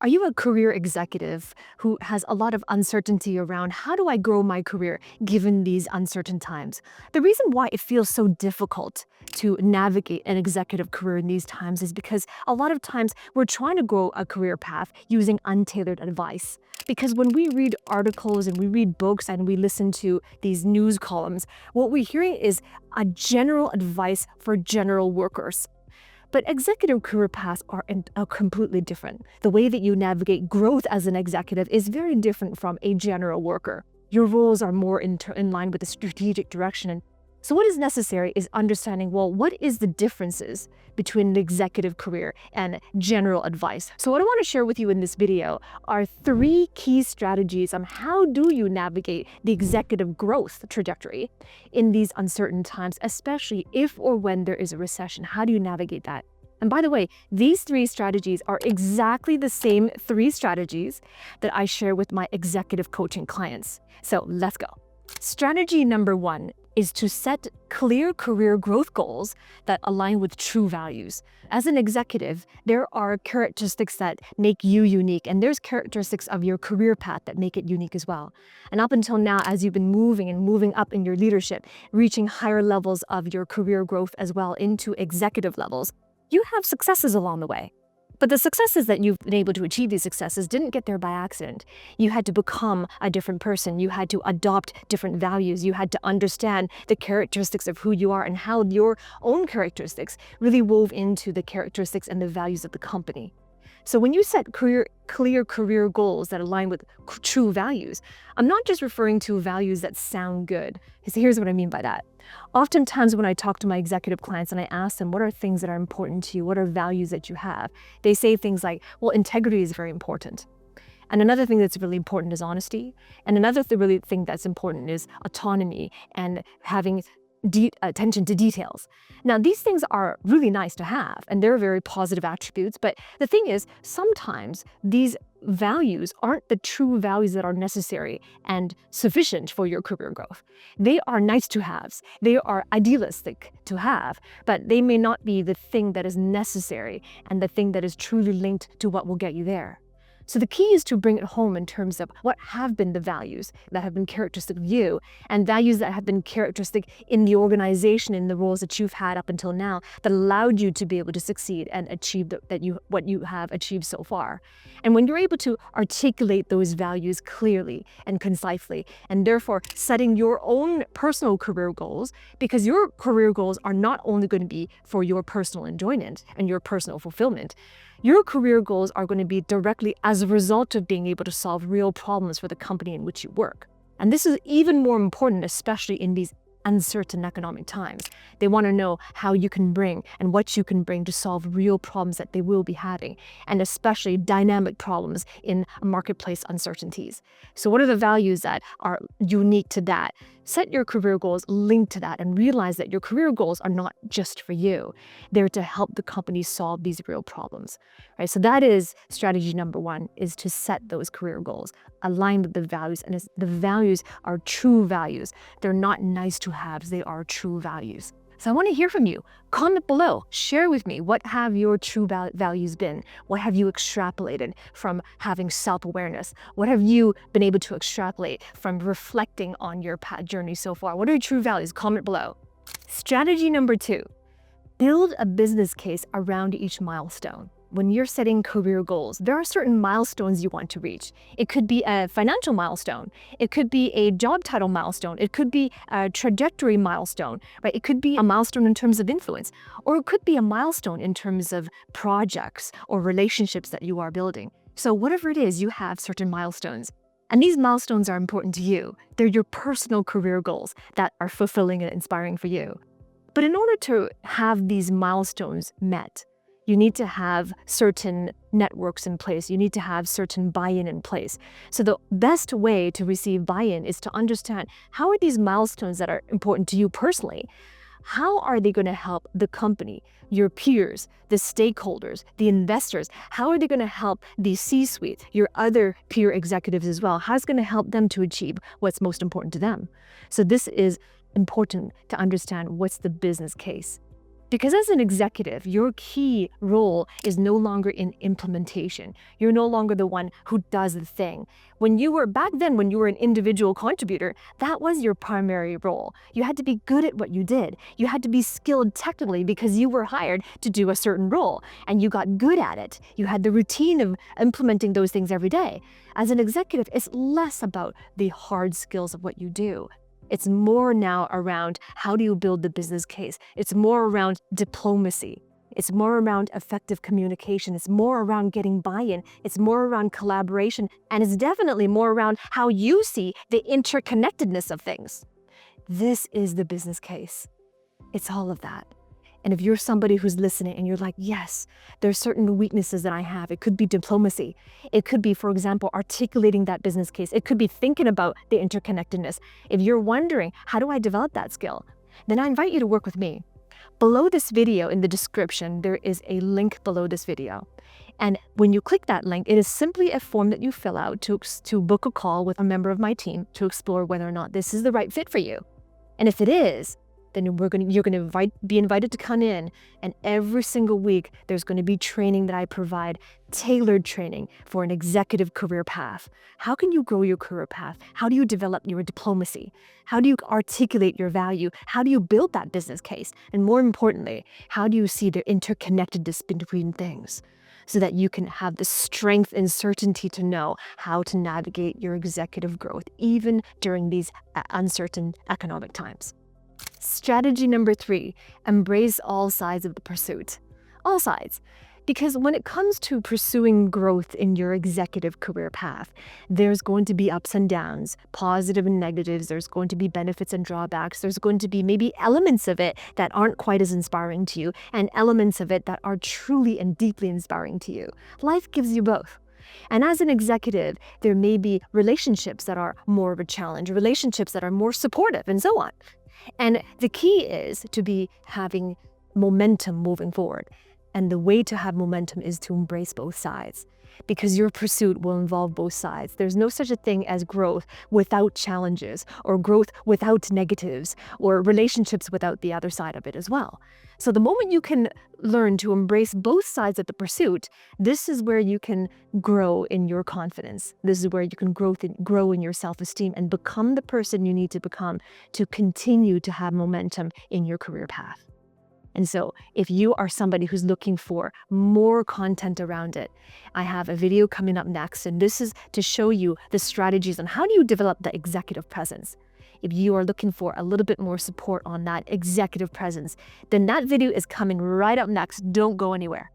Are you a career executive who has a lot of uncertainty around how do I grow my career given these uncertain times? The reason why it feels so difficult to navigate an executive career in these times is because a lot of times we're trying to grow a career path using untailored advice. Because when we read articles and we read books and we listen to these news columns, what we're hearing is a general advice for general workers. But executive career paths are completely different. The way that you navigate growth as an executive is very different from a general worker. Your roles are more in line with the strategic direction. So what is necessary is understanding, well, what is the differences between an executive career and general advice? So what I want to share with you in this video are 3 key strategies on how do you navigate the executive growth trajectory in these uncertain times, especially if or when there is a recession. How do you navigate that? And by the way, these 3 strategies are exactly the same 3 strategies that I share with my executive coaching clients. So let's go. Strategy number 1 is to set clear career growth goals that align with true values. As an executive, there are characteristics that make you unique, and there's characteristics of your career path that make it unique as well. And up until now, as you've been moving up in your leadership, reaching higher levels of your career growth as well into executive levels, you have successes along the way. But the successes that you've been able to achieve, these successes didn't get there by accident. You had to become a different person. You had to adopt different values. You had to understand the characteristics of who you are and how your own characteristics really wove into the characteristics and the values of the company. So when you set clear career goals that align with true values, I'm not just referring to values that sound good. So here's what I mean by that. Oftentimes when I talk to my executive clients and I ask them, what are things that are important to you? What are values that you have? They say things like, well, integrity is very important. And another thing that's really important is honesty. And another really thing that's important is autonomy and having attention to details. Now, these things are really nice to have, and they're very positive attributes. But the thing is, sometimes these values aren't the true values that are necessary and sufficient for your career growth. They are nice to haves. They are idealistic to have, but they may not be the thing that is necessary and the thing that is truly linked to what will get you there. So the key is to bring it home in terms of what have been the values that have been characteristic of you and values that have been characteristic in the organization, in the roles that you've had up until now that allowed you to be able to succeed and achieve what you have achieved so far. And when you're able to articulate those values clearly and concisely, and therefore setting your own personal career goals, because your career goals are not only going to be for your personal enjoyment and your personal fulfillment, your career goals are going to be directly as a result of being able to solve real problems for the company in which you work. And this is even more important, especially in these uncertain economic times. They want to know how you can bring and what you can bring to solve real problems that they will be having, and especially dynamic problems in marketplace uncertainties. So what are the values that are unique to that? Set your career goals linked to that and realize that your career goals are not just for you. They're to help the company solve these real problems, right? So that is strategy number 1, is to set those career goals, align with the values, and the values are true values. They're not nice to haves, they are true values. So I want to hear from you. Comment below, share with me, what have your true values been? What have you extrapolated from having self-awareness? What have you been able to extrapolate from reflecting on your journey so far? What are your true values? Comment below. Strategy number 2, build a business case around each milestone. When you're setting career goals, there are certain milestones you want to reach. It could be a financial milestone. It could be a job title milestone. It could be a trajectory milestone, right? It could be a milestone in terms of influence, or it could be a milestone in terms of projects or relationships that you are building. So whatever it is, you have certain milestones. And these milestones are important to you. They're your personal career goals that are fulfilling and inspiring for you. But in order to have these milestones met, you need to have certain networks in place. You need to have certain buy-in in place. So the best way to receive buy-in is to understand, how are these milestones that are important to you personally, how are they going to help the company, your peers, the stakeholders, the investors? How are they going to help the C-suite, your other peer executives as well? How's it going to help them to achieve what's most important to them? So this is important to understand, what's the business case. Because as an executive, your key role is no longer in implementation. You're no longer the one who does the thing. When you were back then, when you were an individual contributor, that was your primary role. You had to be good at what you did. You had to be skilled technically because you were hired to do a certain role and you got good at it. You had the routine of implementing those things every day. As an executive, it's less about the hard skills of what you do. It's more now around how do you build the business case. It's more around diplomacy. It's more around effective communication. It's more around getting buy-in. It's more around collaboration. And it's definitely more around how you see the interconnectedness of things. This is the business case. It's all of that. And if you're somebody who's listening and you're like, yes, there's certain weaknesses that I have. It could be diplomacy. It could be, for example, articulating that business case. It could be thinking about the interconnectedness. If you're wondering, how do I develop that skill? Then I invite you to work with me. Below this video in the description, there is a link below this video. And when you click that link, it is simply a form that you fill out to book a call with a member of my team to explore whether or not this is the right fit for you. And if it is, then you're going to be invited to come in, and every single week there's going to be training that I provide, tailored training for an executive career path. How can you grow your career path? How do you develop your diplomacy? How do you articulate your value? How do you build that business case? And more importantly, how do you see the interconnectedness between things so that you can have the strength and certainty to know how to navigate your executive growth, even during these uncertain economic times? Strategy number 3, embrace all sides of the pursuit. All sides. Because when it comes to pursuing growth in your executive career path, there's going to be ups and downs, positive and negatives. There's going to be benefits and drawbacks. There's going to be maybe elements of it that aren't quite as inspiring to you and elements of it that are truly and deeply inspiring to you. Life gives you both. And as an executive, there may be relationships that are more of a challenge, relationships that are more supportive, and so on. And the key is to be having momentum moving forward. And the way to have momentum is to embrace both sides, because your pursuit will involve both sides. There's no such a thing as growth without challenges, or growth without negatives, or relationships without the other side of it as well. So the moment you can learn to embrace both sides of the pursuit, this is where you can grow in your confidence. This is where you can grow in your self-esteem and become the person you need to become to continue to have momentum in your career path. And so if you are somebody who's looking for more content around it, I have a video coming up next, and this is to show you the strategies on how do you develop the executive presence. If you are looking for a little bit more support on that executive presence, then that video is coming right up next. Don't go anywhere.